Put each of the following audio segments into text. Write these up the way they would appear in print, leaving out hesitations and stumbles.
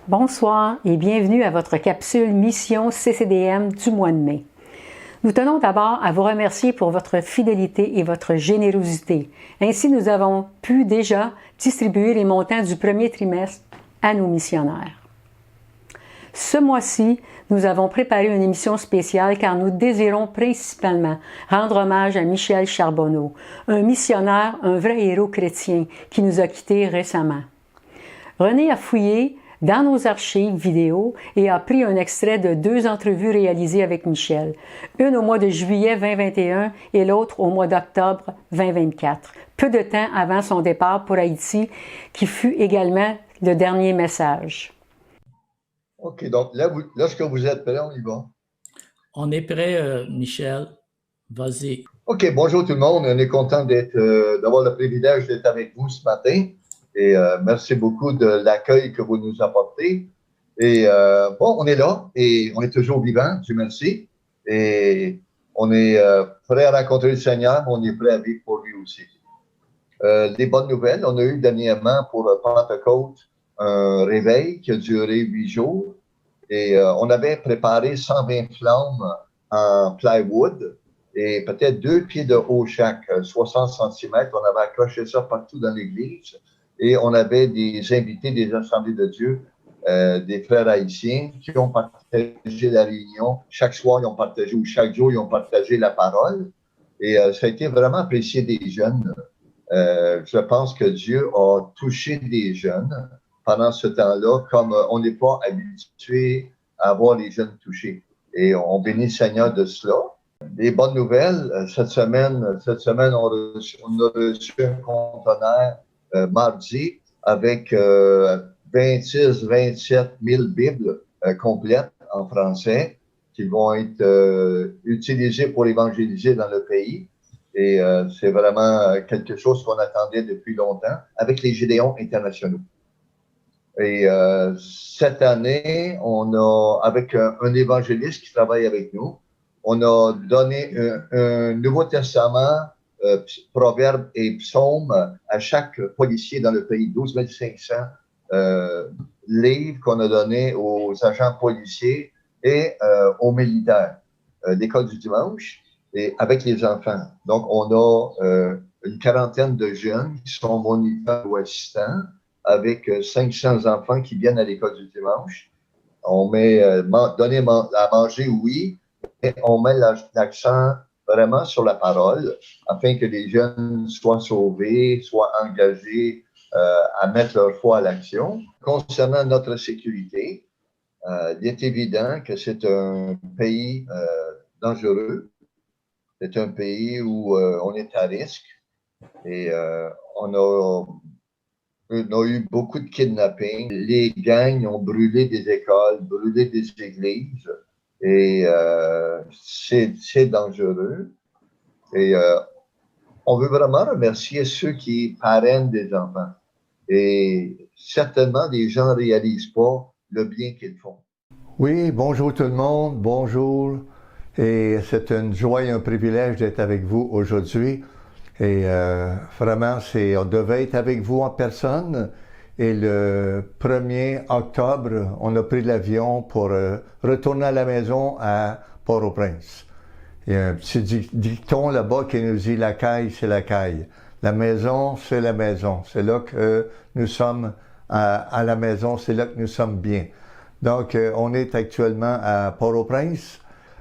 Bonsoir et bienvenue à votre capsule Mission CCDM du mois de mai. Nous tenons d'abord à vous remercier pour votre fidélité et votre générosité. Ainsi, nous avons pu déjà distribuer les montants du premier trimestre à nos missionnaires. Ce mois-ci, nous avons préparé une émission spéciale car nous désirons principalement rendre hommage à Michel Charbonneau, un missionnaire, un vrai héros chrétien qui nous a quittés récemment. René a fouillé dans nos archives vidéo et a pris un extrait de 2 entrevues réalisées avec Michel, une au mois de juillet 2021 et l'autre au mois d'octobre 2024, peu de temps avant son départ pour Haïti, qui fut également le dernier message. OK, donc là, lorsque vous êtes prêt, on y va. On est prêt, Michel. Vas-y. OK, bonjour tout le monde. On est content d'avoir le privilège d'être avec vous ce matin. Et merci beaucoup de l'accueil que vous nous apportez. Et bon, on est là et on est toujours vivant, Dieu merci. Et on est prêt à rencontrer le Seigneur, mais on est prêt à vivre pour lui aussi. Les bonnes nouvelles, on a eu dernièrement pour Pentecôte un réveil qui a duré 8 jours. Et on avait préparé 120 flammes en plywood et peut-être 2 pieds de haut chaque, 60 cm. On avait accroché ça partout dans l'église. Et on avait des invités des Assemblées de Dieu, des frères haïtiens qui ont partagé la réunion. Chaque soir, ils ont partagé, ou chaque jour, ils ont partagé la parole. Et ça a été vraiment apprécié des jeunes. Je pense que Dieu a touché des jeunes pendant ce temps-là, comme on n'est pas habitué à voir les jeunes touchés. Et on bénit le Seigneur de cela. Des bonnes nouvelles, cette semaine, on a reçu un conteneur mardi avec 26-27 000 Bibles complètes en français qui vont être utilisées pour évangéliser dans le pays. Et c'est vraiment quelque chose qu'on attendait depuis longtemps avec les Gédéons internationaux. Et cette année, on a, avec un évangéliste qui travaille avec nous, on a donné un Nouveau Testament, Proverbes et Psaumes à chaque policier dans le pays, 12 500 livres qu'on a donnés aux agents policiers et aux militaires, l'école du dimanche, et avec les enfants. Donc, on a une quarantaine de jeunes qui sont moniteurs ou assistants, avec 500 enfants qui viennent à l'école du dimanche. On met donner à manger, oui, mais on met l'accent vraiment sur la parole afin que les jeunes soient sauvés, soient engagés à mettre leur foi à l'action. Concernant notre sécurité, il est évident que c'est un pays dangereux. C'est un pays où on est à risque et on a eu beaucoup de kidnappings. Les gangs ont brûlé des écoles, brûlé des églises. Et c'est dangereux. Et on veut vraiment remercier ceux qui parrainent des enfants. Et certainement, les gens ne réalisent pas le bien qu'ils font. Oui, bonjour tout le monde, bonjour. Et c'est une joie et un privilège d'être avec vous aujourd'hui. Et vraiment, on devait être avec vous en personne. Et le 1er octobre, on a pris l'avion pour retourner à la maison à Port-au-Prince. Il y a un petit dicton là-bas qui nous dit « La caille, c'est la caille. La maison, c'est la maison. C'est là que nous sommes à la maison, c'est là que nous sommes bien. » Donc, on est actuellement à Port-au-Prince.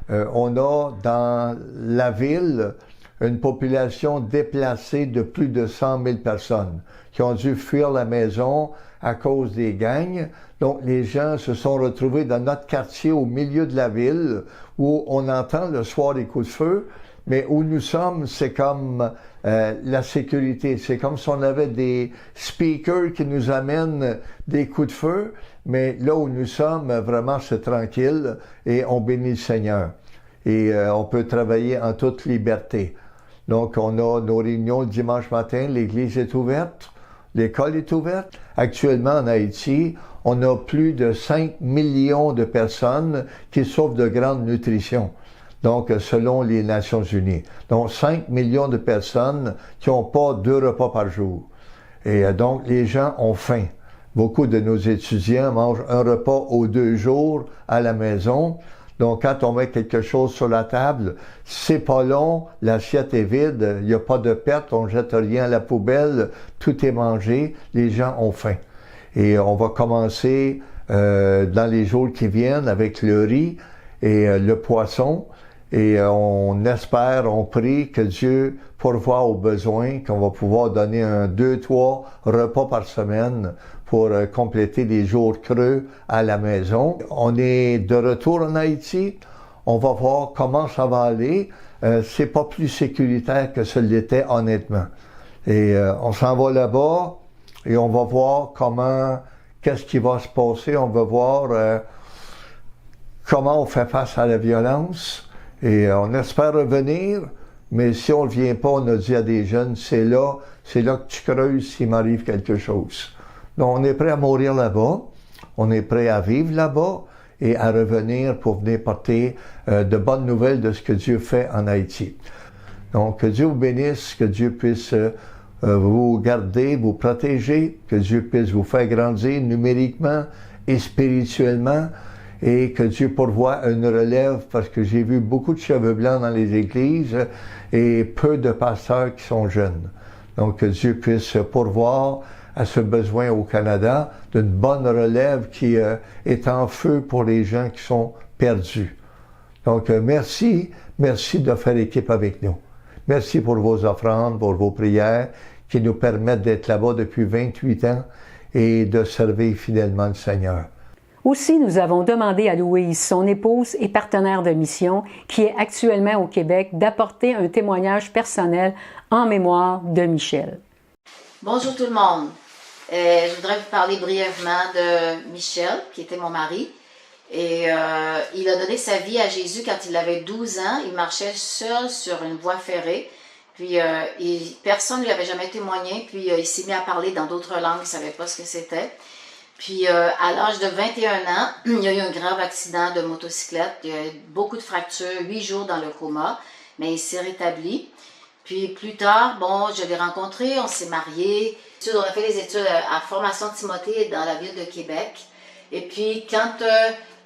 On a dans la ville une population déplacée de plus de 100 000 personnes qui ont dû fuir la maison à cause des gangs. Donc, les gens se sont retrouvés dans notre quartier au milieu de la ville où on entend le soir des coups de feu, mais où nous sommes, c'est comme la sécurité. C'est comme si on avait des speakers qui nous amènent des coups de feu, mais là où nous sommes, vraiment, c'est tranquille et on bénit le Seigneur. Et on peut travailler en toute liberté. Donc, on a nos réunions le dimanche matin, l'église est ouverte, l'école est ouverte. Actuellement, en Haïti, on a plus de 5 millions de personnes qui souffrent de grande nutrition. Donc, selon les Nations Unies. Donc, 5 millions de personnes qui n'ont pas 2 repas par jour. Et donc, les gens ont faim. Beaucoup de nos étudiants mangent un repas aux 2 jours à la maison. Donc, quand on met quelque chose sur la table, c'est pas long, l'assiette est vide, il n'y a pas de perte, on jette rien à la poubelle, tout est mangé, les gens ont faim. Et on va commencer dans les jours qui viennent avec le riz et le poisson. Et on espère, on prie que Dieu pourvoie aux besoins, qu'on va pouvoir donner 2, 3 repas par semaine pour compléter les jours creux à la maison. On est de retour en Haïti. On va voir comment ça va aller. C'est pas plus sécuritaire que ce l'était, honnêtement. Et on s'en va là-bas et on va voir qu'est-ce qui va se passer. On va voir comment on fait face à la violence. Et on espère revenir, mais si on ne vient pas, on a dit à des jeunes, c'est là que tu creuses s'il m'arrive quelque chose. Donc, on est prêt à mourir là-bas, on est prêt à vivre là-bas et à revenir pour venir porter de bonnes nouvelles de ce que Dieu fait en Haïti. Donc, que Dieu vous bénisse, que Dieu puisse vous garder, vous protéger, que Dieu puisse vous faire grandir numériquement et spirituellement, et que Dieu pourvoie une relève, parce que j'ai vu beaucoup de cheveux blancs dans les églises et peu de pasteurs qui sont jeunes. Donc, que Dieu puisse pourvoir à ce besoin au Canada d'une bonne relève qui est en feu pour les gens qui sont perdus. Donc, merci de faire équipe avec nous. Merci pour vos offrandes, pour vos prières qui nous permettent d'être là-bas depuis 28 ans et de servir fidèlement le Seigneur. Aussi, nous avons demandé à Louise, son épouse et partenaire de mission, qui est actuellement au Québec, d'apporter un témoignage personnel en mémoire de Michel. Bonjour tout le monde. Je voudrais vous parler brièvement de Michel, qui était mon mari. Et il a donné sa vie à Jésus quand il avait 12 ans. Il marchait seul sur une voie ferrée. Puis personne ne lui avait jamais témoigné. Puis il s'est mis à parler dans d'autres langues. Il ne savait pas ce que c'était. Puis à l'âge de 21 ans, il y a eu un grave accident de motocyclette. Il y a eu beaucoup de fractures, 8 jours dans le coma. Mais il s'est rétabli. Puis plus tard, bon, je l'ai rencontré, on s'est mariés. On a fait les études à Formation Timothée dans la ville de Québec. Et puis quand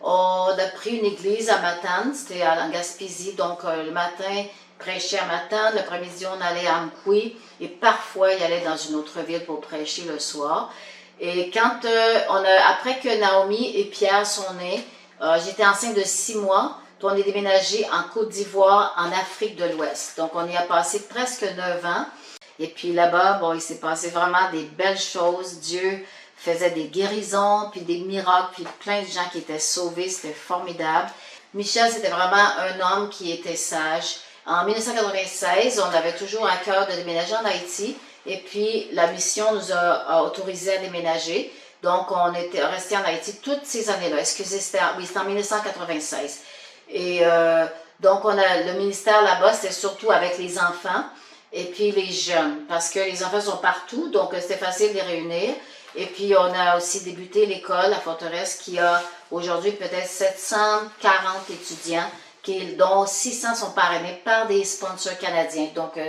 on a pris une église à Matane, c'était en Gaspésie, donc le matin, prêchait à Matane, l'après-midi, on allait à Amqui, et parfois, il allait dans une autre ville pour prêcher le soir. Et quand après que Naomi et Pierre sont nés, j'étais enceinte de 6 mois, puis on est déménagé en Côte d'Ivoire, en Afrique de l'Ouest. Donc, on y a passé presque 9 ans. Et puis là-bas, bon, il s'est passé vraiment des belles choses. Dieu faisait des guérisons, puis des miracles, puis plein de gens qui étaient sauvés. C'était formidable. Michel, c'était vraiment un homme qui était sage. En 1996, on avait toujours à cœur de déménager en Haïti. Et puis, la mission nous a autorisés à déménager. Donc, on était resté en Haïti toutes ces années-là. Excusez, c'était en 1996. Et donc, le ministère là-bas, c'était surtout avec les enfants et puis les jeunes. Parce que les enfants sont partout, donc c'était facile de les réunir. Et puis, on a aussi débuté l'école à Forteresse qui a aujourd'hui peut-être 740 étudiants, dont 600 sont parrainés par des sponsors canadiens. Donc,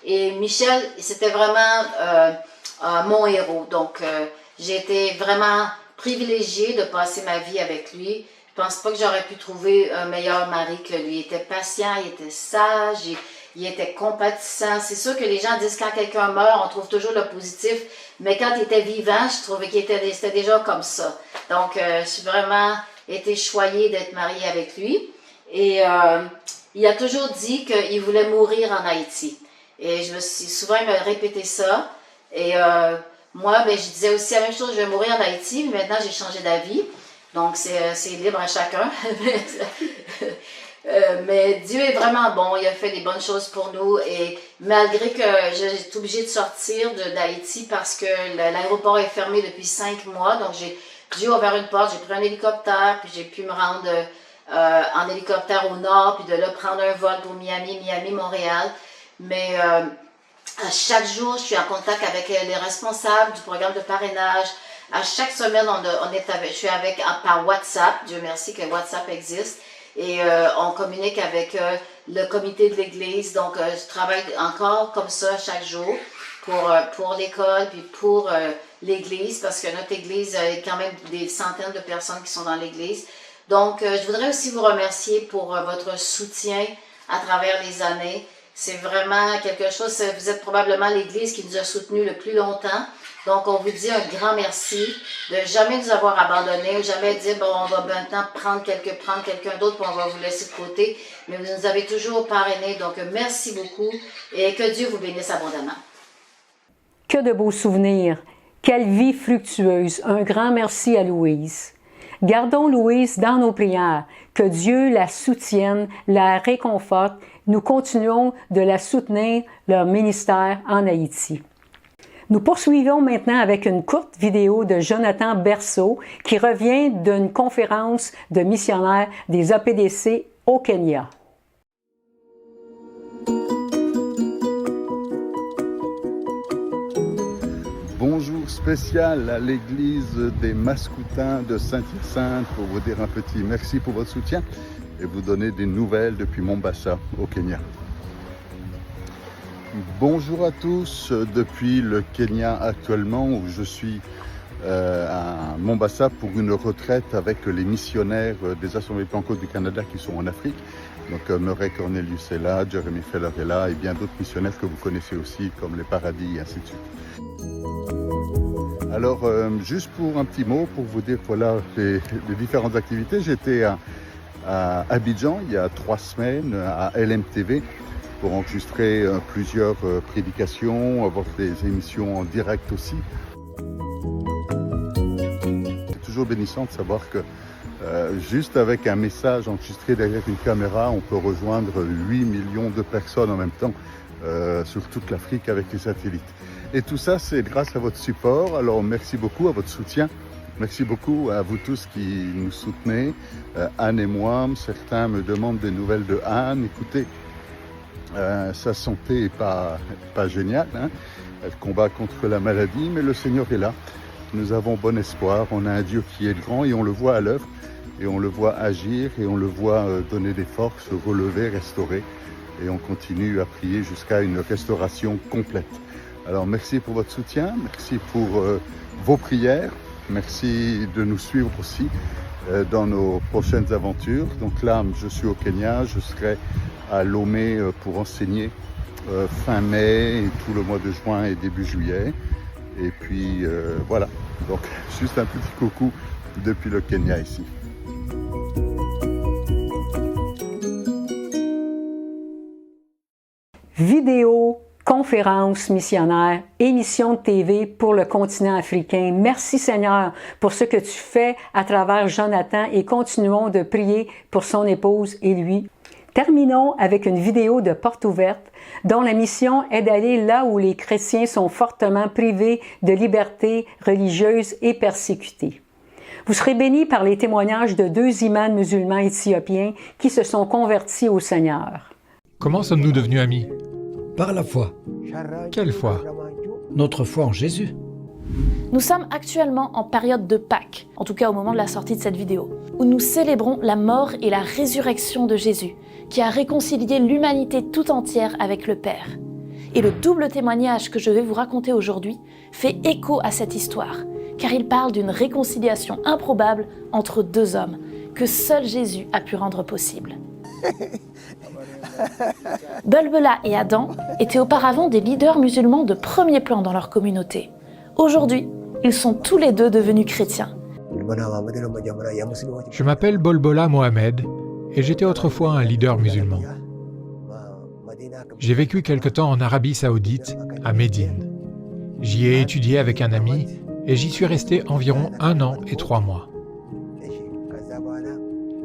et Michel, c'était vraiment mon héros. Donc, j'ai été vraiment privilégiée de passer ma vie avec lui. Je pense pas que j'aurais pu trouver un meilleur mari que lui. Il était patient, il était sage, il était compatissant. C'est sûr que les gens disent quand quelqu'un meurt, on trouve toujours le positif. Mais quand il était vivant, je trouvais qu'il c'était déjà comme ça. Donc, je suis vraiment été choyée d'être mariée avec lui. Et il a toujours dit qu'il voulait mourir en Haïti. Et je me suis souvent répété ça. Et moi, ben, je disais aussi la même chose, je vais mourir en Haïti, mais maintenant j'ai changé d'avis. Donc c'est libre à chacun. Mais Dieu est vraiment bon, il a fait des bonnes choses pour nous. Et malgré que j'ai été obligée de sortir d'Haïti parce que l'aéroport est fermé depuis 5 mois, donc Dieu a ouvert une porte, j'ai pris un hélicoptère, puis j'ai pu me rendre en hélicoptère au nord, puis de là prendre un vol pour Miami, Montréal. Mais à chaque jour, je suis en contact avec les responsables du programme de parrainage. À chaque semaine, je suis avec par WhatsApp. Dieu merci que WhatsApp existe. Et on communique avec le comité de l'Église. Donc, je travaille encore comme ça chaque jour pour l'école, puis pour l'Église, parce que notre Église, il y a quand même des centaines de personnes qui sont dans l'Église. Donc, je voudrais aussi vous remercier pour votre soutien à travers les années. C'est vraiment quelque chose, vous êtes probablement l'Église qui nous a soutenus le plus longtemps. Donc, on vous dit un grand merci de jamais nous avoir abandonnés, jamais dire, bon, on va maintenant prendre quelqu'un d'autre, puis on va vous laisser de côté. Mais vous nous avez toujours parrainés. Donc, merci beaucoup et que Dieu vous bénisse abondamment. Que de beaux souvenirs! Quelle vie fructueuse! Un grand merci à Louise. Gardons Louise dans nos prières. Que Dieu la soutienne, la réconforte. Nous continuons de la soutenir, leur ministère en Haïti. Nous poursuivons maintenant avec une courte vidéo de Jonathan Berceau qui revient d'une conférence de missionnaires des APDC au Kenya. Bonjour spécial à l'église des Mascoutins de Saint-Hyacinthe pour vous dire un petit merci pour votre soutien et vous donner des nouvelles depuis Mombasa au Kenya. Bonjour à tous depuis le Kenya actuellement où je suis à Mombasa pour une retraite avec les missionnaires des Assemblées Pentecôte du Canada qui sont en Afrique. Donc Murray Cornelius est là, Jeremy Feller est là et bien d'autres missionnaires que vous connaissez aussi comme les Paradis et ainsi de suite. Alors juste pour un petit mot pour vous dire voilà les différentes activités. J'étais à Abidjan il y a 3 semaines à LMTV pour enregistrer plusieurs prédications, avoir des émissions en direct aussi. C'est toujours bénissant de savoir que juste avec un message enregistré derrière une caméra, on peut rejoindre 8 millions de personnes en même temps sur toute l'Afrique avec les satellites. Et tout ça, c'est grâce à votre support. Alors merci beaucoup à votre soutien. Merci beaucoup à vous tous qui nous soutenez. Anne et moi, certains me demandent des nouvelles de Anne. Écoutez, sa santé n'est pas géniale, hein. Elle combat contre la maladie, mais le Seigneur est là. Nous avons bon espoir, on a un Dieu qui est grand et on le voit à l'œuvre, et on le voit agir, et on le voit donner des forces, relever, restaurer, et on continue à prier jusqu'à une restauration complète. Alors merci pour votre soutien, merci pour vos prières, merci de nous suivre aussi dans nos prochaines aventures. Donc là, je suis au Kenya, je serai à Lomé pour enseigner fin mai et tout le mois de juin et début juillet. Et puis voilà, donc juste un petit coucou depuis le Kenya ici. Vidéo, conférences missionnaires, émissions de TV pour le continent africain. Merci Seigneur pour ce que tu fais à travers Jonathan et continuons de prier pour son épouse et lui. Terminons avec une vidéo de Porte Ouverte dont la mission est d'aller là où les chrétiens sont fortement privés de liberté religieuse et persécutés. Vous serez bénis par les témoignages de 2 imams musulmans éthiopiens qui se sont convertis au Seigneur. Comment sommes-nous devenus amis? Par la foi. Quelle foi? Notre foi en Jésus. Nous sommes actuellement en période de Pâques, en tout cas au moment de la sortie de cette vidéo, où nous célébrons la mort et la résurrection de Jésus, qui a réconcilié l'humanité tout entière avec le Père. Et le double témoignage que je vais vous raconter aujourd'hui fait écho à cette histoire, car il parle d'une réconciliation improbable entre 2 hommes, que seul Jésus a pu rendre possible. Bulbula et Adam étaient auparavant des leaders musulmans de premier plan dans leur communauté. Aujourd'hui, ils sont tous les 2 devenus chrétiens. Je m'appelle Bolbola Mohamed et j'étais autrefois un leader musulman. J'ai vécu quelque temps en Arabie Saoudite, à Médine. J'y ai étudié avec un ami et j'y suis resté environ 1 an et 3 mois.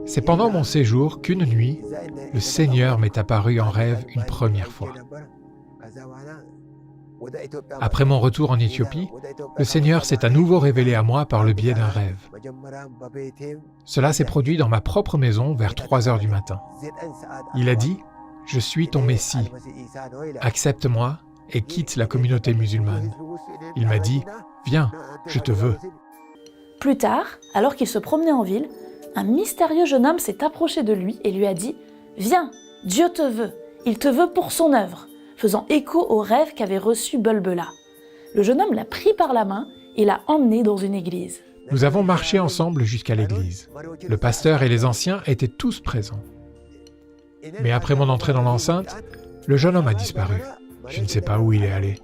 C'est pendant mon séjour qu'une nuit, le Seigneur m'est apparu en rêve une première fois. Après mon retour en Éthiopie, le Seigneur s'est à nouveau révélé à moi par le biais d'un rêve. Cela s'est produit dans ma propre maison vers 3 heures du matin. Il a dit « Je suis ton Messie. Accepte-moi et quitte la communauté musulmane. » Il m'a dit « Viens, je te veux. » Plus tard, alors qu'il se promenait en ville, un mystérieux jeune homme s'est approché de lui et lui a dit « Viens, Dieu te veut, il te veut pour son œuvre », faisant écho au rêve qu'avait reçu Bulbula. Le jeune homme l'a pris par la main et l'a emmené dans une église. Nous avons marché ensemble jusqu'à l'église. Le pasteur et les anciens étaient tous présents. Mais après mon entrée dans l'enceinte, le jeune homme a disparu. Je ne sais pas où il est allé.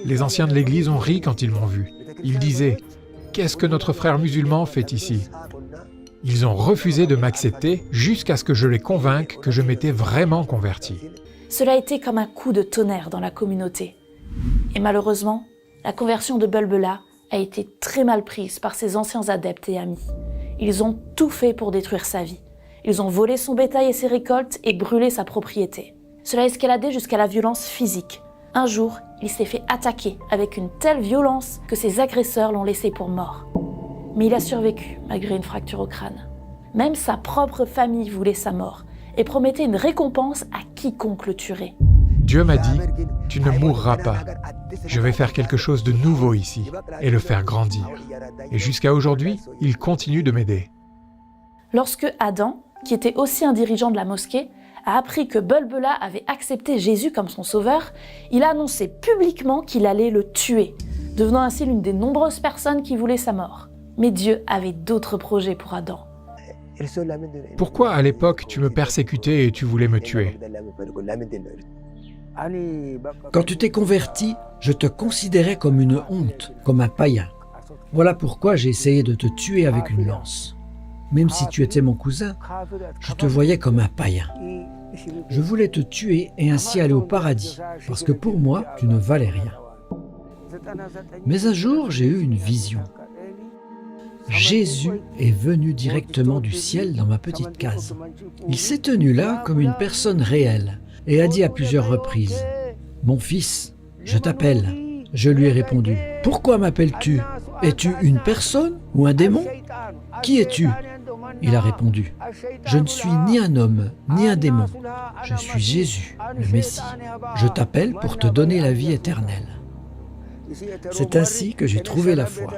Les anciens de l'église ont ri quand ils m'ont vu. Ils disaient « Qu'est-ce que notre frère musulman fait ici ?» Ils ont refusé de m'accepter jusqu'à ce que je les convainque que je m'étais vraiment converti. Cela a été comme un coup de tonnerre dans la communauté. Et malheureusement, la conversion de Bulbula a été très mal prise par ses anciens adeptes et amis. Ils ont tout fait pour détruire sa vie. Ils ont volé son bétail et ses récoltes et brûlé sa propriété. Cela a escaladé jusqu'à la violence physique. Un jour, il s'est fait attaquer avec une telle violence que ses agresseurs l'ont laissé pour mort. Mais il a survécu malgré une fracture au crâne. Même sa propre « voulait sa mort et promettait une récompense à quiconque le tuerait. Dieu m'a dit « Tu ne mourras pas. Je vais faire quelque chose de nouveau ici et le faire grandir. » Et jusqu'à aujourd'hui, il continue de m'aider. Lorsque Adam, qui était aussi un dirigeant de la mosquée, a appris que Bulbula avait accepté Jésus comme son sauveur, il a annoncé publiquement qu'il allait le tuer, devenant ainsi l'une des nombreuses personnes qui voulaient sa mort. Mais Dieu avait d'autres projets pour Adam. Pourquoi à l'époque tu me persécutais et tu voulais me tuer? Quand tu t'es converti, je te considérais comme une honte, comme un païen. Voilà pourquoi j'ai essayé de te tuer avec une lance. Même si tu étais mon cousin, je te voyais comme un païen. Je voulais te tuer et ainsi aller au paradis, parce que pour moi, tu ne valais rien. Mais un jour, j'ai eu une vision. Jésus est venu directement du ciel dans ma petite case. Il s'est tenu là comme une personne réelle et a dit à plusieurs reprises « Mon fils, je t'appelle. » Je lui ai répondu « Pourquoi m'appelles-tu? Es-tu une personne ou un démon? Qui es-tu » Il a répondu « Je ne suis ni un homme, ni un démon. Je suis Jésus, le Messie. Je t'appelle pour te donner la vie éternelle. » C'est ainsi que j'ai trouvé la foi.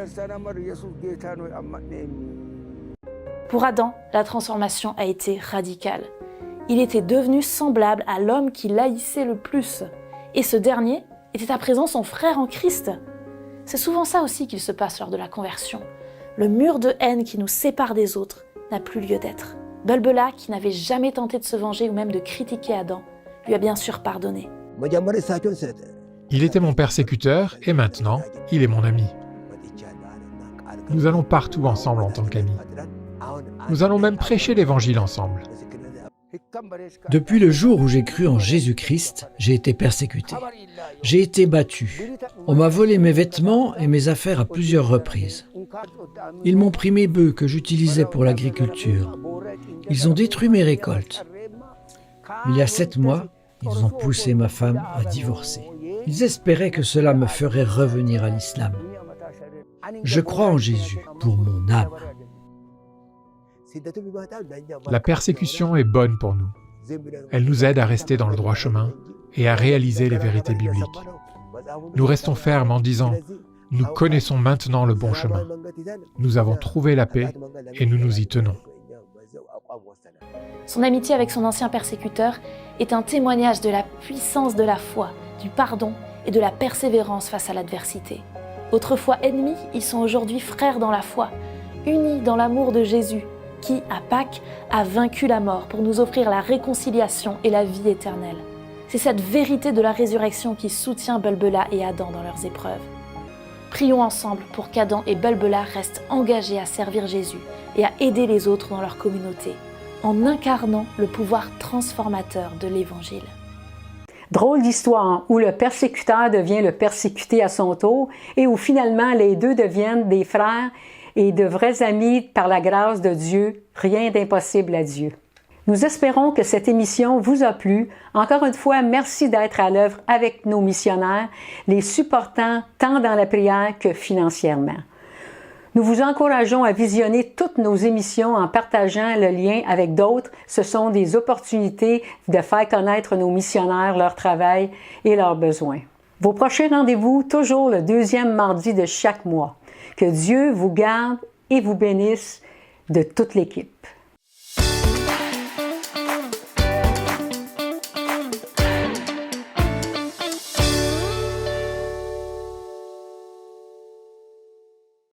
Pour Adam, la transformation a été radicale. Il était devenu semblable à l'homme qu'il haïssait le plus. Et ce dernier était à présent son frère en Christ. C'est souvent ça aussi qu'il se passe lors de la conversion. Le mur de haine qui nous sépare des autres n'a plus lieu d'être. Bulbula, qui n'avait jamais tenté de se venger ou même de critiquer Adam, lui a bien sûr pardonné. Il était mon persécuteur et maintenant, il est mon ami. Nous allons partout ensemble en tant qu'amis. Nous allons même prêcher l'Évangile ensemble. Depuis le jour où j'ai cru en Jésus-Christ, j'ai été persécuté. J'ai été battu. On m'a volé mes vêtements et mes affaires à plusieurs reprises. Ils m'ont pris mes bœufs que j'utilisais pour l'agriculture. Ils ont détruit mes récoltes. Il y a 7 mois, ils ont poussé ma femme à divorcer. Ils espéraient que cela me ferait revenir à l'islam. Je crois en Jésus pour mon âme. La persécution est bonne pour nous. Elle nous aide à rester dans le droit chemin et à réaliser les vérités bibliques. Nous restons fermes en disant « Nous connaissons maintenant le bon chemin. Nous avons trouvé la paix et nous nous y tenons. » Son amitié avec son ancien persécuteur est un témoignage de la puissance de la foi, du pardon et de la persévérance face à l'adversité. Autrefois ennemis, ils sont aujourd'hui frères dans la foi, unis dans l'amour de Jésus, qui, à Pâques, a vaincu la mort pour nous offrir la réconciliation et la vie éternelle. C'est cette vérité de la résurrection qui soutient Bulbula et Adam dans leurs épreuves. Prions ensemble pour qu'Adam et Bulbula restent engagés à servir Jésus et à aider les autres dans leur communauté, en incarnant le pouvoir transformateur de l'Évangile. Drôle d'histoire où le persécuteur devient le persécuté à son tour et où finalement les deux deviennent des frères et de vrais amis par la grâce de Dieu, rien d'impossible à Dieu. Nous espérons que cette émission vous a plu. Encore une fois, merci d'être à l'œuvre avec nos missionnaires, les supportant tant dans la prière que financièrement. Nous vous encourageons à visionner toutes nos émissions en partageant le lien avec d'autres. Ce sont des opportunités de faire connaître nos missionnaires, leur travail et leurs besoins. Vos prochains rendez-vous, toujours le 2e mardi de chaque mois. Que Dieu vous garde et vous bénisse de toute l'équipe.